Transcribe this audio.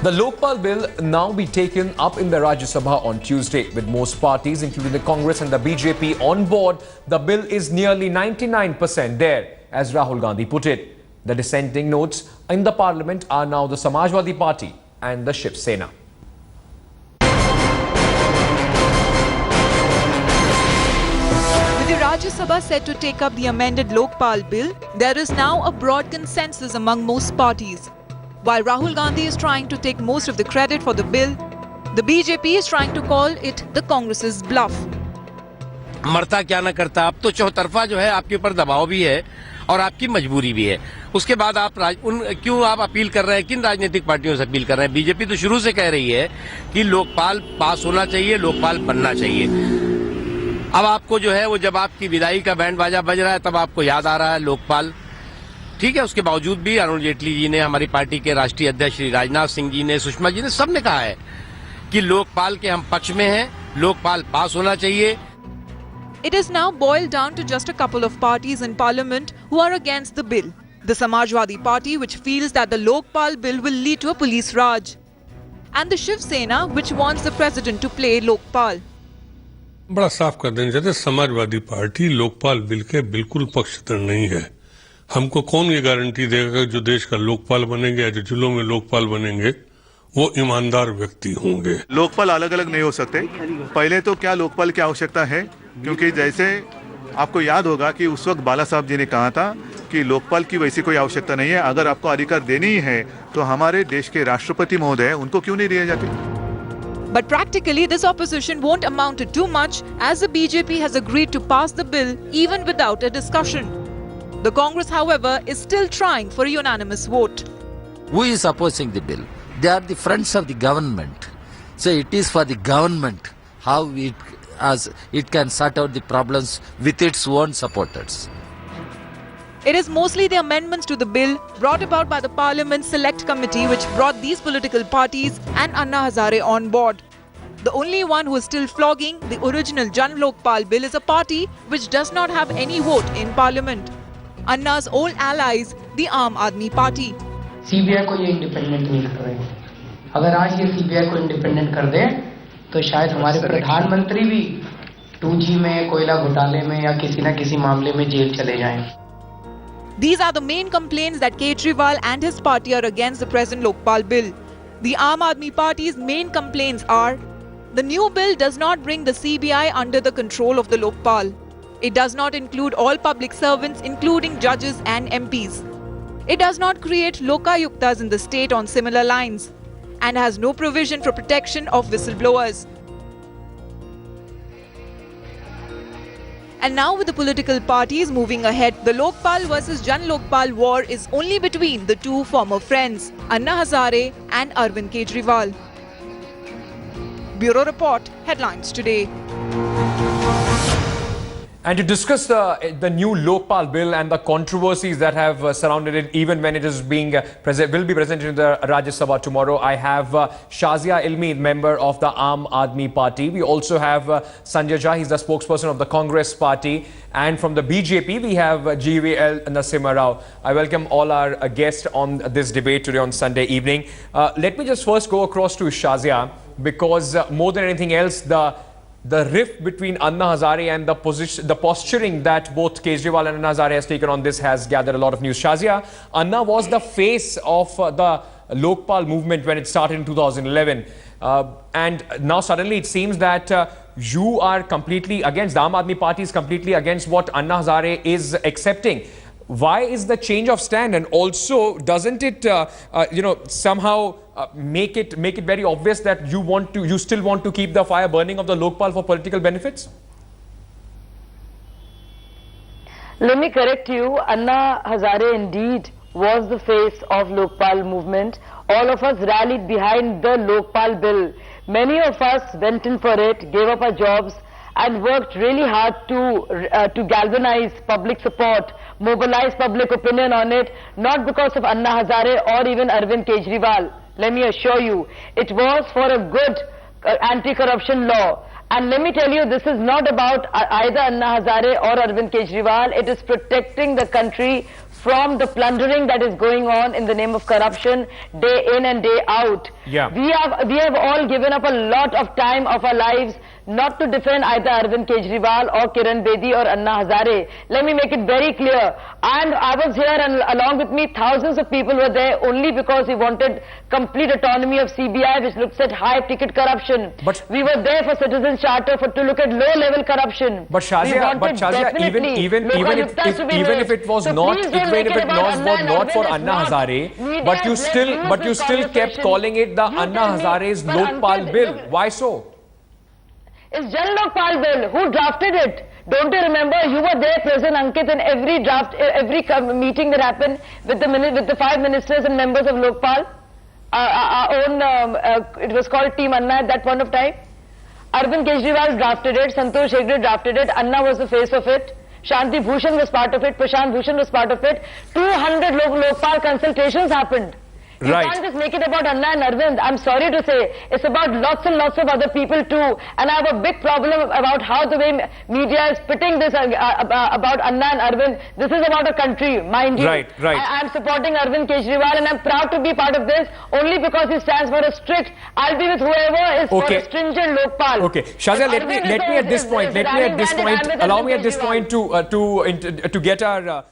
The Lokpal bill now be taken up in the Rajya Sabha on Tuesday. With most parties, including the Congress and the BJP, on board, the bill is nearly 99% there, as Rahul Gandhi put it. The dissenting notes in the parliament are now the Samajwadi Party and the Shiv Sena. With the Rajya Sabha set to take up the amended Lokpal bill, there is now a broad consensus among most parties. While Rahul Gandhi is trying to take most of the credit for the bill, the BJP is trying to call it the Congress's bluff. मरता क्या ना करता, अब तो चौतरफा जो है आपके ऊपर दबाव भी है और आपकी मजबूरी भी है। उसके बाद आप क्यों आप अपील कर रहे हैं, किन राजनीतिक पार्टियों से अपील कर रहे हैं? बीजेपी तो शुरू से कह रही है कि लोकपाल पास होना चाहिए, लोकपाल बनना चाहिए। अब आपको जो है वो जब आपकी विदाई का बैंड बाजा बज रहा है तब आपको याद आ रहा है लोकपाल। ठीक है, उसके बावजूद भी अरुण जेटली जी ने, हमारी पार्टी के राष्ट्रीय अध्यक्ष श्री राजनाथ सिंह जी ने, सुषमा जी ने, सबने कहा है कि लोकपाल के हम पक्ष में हैं, लोकपाल पास होना चाहिए। It is now boiled down to just a couple of parties in parliament who are against the bill. The Samajwadi Party, which feels that the Lokpal bill will lead to a police raj, and the Shiv Sena, which wants the president to play Lokpal. बड़ा साफ कर देना चाहते, Samajwadi party Lokpal bill के बिल्कुल पक्षधर नहीं है। हमको कौन ये गारंटी देगा जो देश का लोकपाल बनेंगे या जो जिलों में लोकपाल बनेंगे वो ईमानदार व्यक्ति होंगे। लोकपाल अलग अलग नहीं हो सकते। पहले तो क्या लोकपाल की आवश्यकता है, क्योंकि जैसे आपको याद होगा कि उस वक्त बाला साहब जी ने कहा था कि लोकपाल की वैसी कोई आवश्यकता नहीं है। अगर आपको अधिकार देनी है तो हमारे देश के राष्ट्रपति महोदय उनको क्यों नहीं दिए जाते? But practically, this opposition won't amount to too much, as the BJP has agreed to pass the bill even without a discussion. The Congress, however, is still trying for a unanimous vote. Who is opposing the bill? They are the friends of the government. So it is for the government how it can sort out the problems with its own supporters. It is mostly the amendments to the bill brought about by the Parliament's Select Committee which brought these political parties and Anna Hazare on board. The only one who is still flogging the original Jan Lokpal bill is a party which does not have any vote in Parliament. Anna's old allies, the Aam Aadmi Party. CBI को ये independent नहीं कर रहे हैं। अगर आज ये CBI को इंडिपेंडेंट कर दे तो शायद हमारे प्रधानमंत्री भी 2G में, कोयला घोटाले में या किसी न किसी मामले में जेल चले जाएं। These are the main complaints that Kejriwal and his party are against the present Lokpal bill. The Aam Aadmi Party's main complaints are: the new bill does not bring the CBI under the control of the Lokpal. It does not include all public servants, including judges and MPs. It does not create lokayuktas in the state on similar lines, and has no provision for protection of whistleblowers. And now with the political parties moving ahead, the Lokpal versus Jan Lokpal war is only between the two former friends, Anna Hazare and Arvind Kejriwal. Bureau Report, Headlines Today. And to discuss the new Lokpal bill and the controversies that have surrounded it, even when it is being will be presented in the Rajya Sabha tomorrow, I have Shazia Ilmi, member of the Aam Aadmi Party. We also have Sanjay Jha, he's the spokesperson of the Congress Party. And from the BJP, we have GVL Nasimha Rao. I welcome all our guests on this debate today on Sunday evening. Let me just first go across to Shazia, because more than anything else, the rift between Anna Hazare and the posturing that both Kejriwal and Anna Hazare has taken on this has gathered a lot of news. Shazia, Anna was the face of the Lokpal movement when it started in 2011. And now suddenly it seems that you are completely against, the Aam Aadmi Party is completely against what Anna Hazare is accepting. Why is the change of stand? And also, doesn't it, somehow make it very obvious that you still want to keep the fire burning of the Lokpal for political benefits? Let me correct you. Anna Hazare indeed was the face of Lokpal movement. All of us rallied behind the Lokpal bill. Many of us went in for it, gave up our jobs, and worked really hard to galvanize public support, mobilize public opinion on it, not because of Anna Hazare or even Arvind Kejriwal. Let me assure you, it was for a good anti-corruption law. And let me tell you, this is not about either Anna Hazare or Arvind Kejriwal. It is protecting the country from the plundering that is going on in the name of corruption day in and day out. Yeah. We have all given up a lot of time of our lives not to defend either Arvind Kejriwal or Kiran Bedi or Anna Hazare. Let me make it very clear. And I was here, and along with me thousands of people were there only because we wanted complete autonomy of CBI, which looks at high ticket corruption. But we were there for Citizens Charter to look at low level corruption. But Shazia, even if it was not for Anna Hazare, but you still kept calling it the Anna Hazare's Lokpal bill. Why so? It's Jan Lokpal bill. Who drafted it? Don't you remember? You were there present, Ankit, in every draft, every meeting that happened with the 5 ministers and members of Lokpal. Our own, it was called Team Anna at that point of time. Arvind Kejriwal drafted it. Santosh Hegde drafted it. Anna was the face of it. Shanti Bhushan was part of it. Prashant Bhushan was part of it. 200 Lokpal consultations happened. You can't just make it about Anna and Arvind. I'm sorry to say, it's about lots and lots of other people too. And I have a big problem about how the way media is pitting this about Anna and Arvind. This is about a country, mind you. Right. I'm supporting Arvind Kejriwal, and I'm proud to be part of this only because he stands for a strict, I'll be with whoever is for a stringent Lokpal. Okay, Shazia, let me at this point, allow me at this point to get our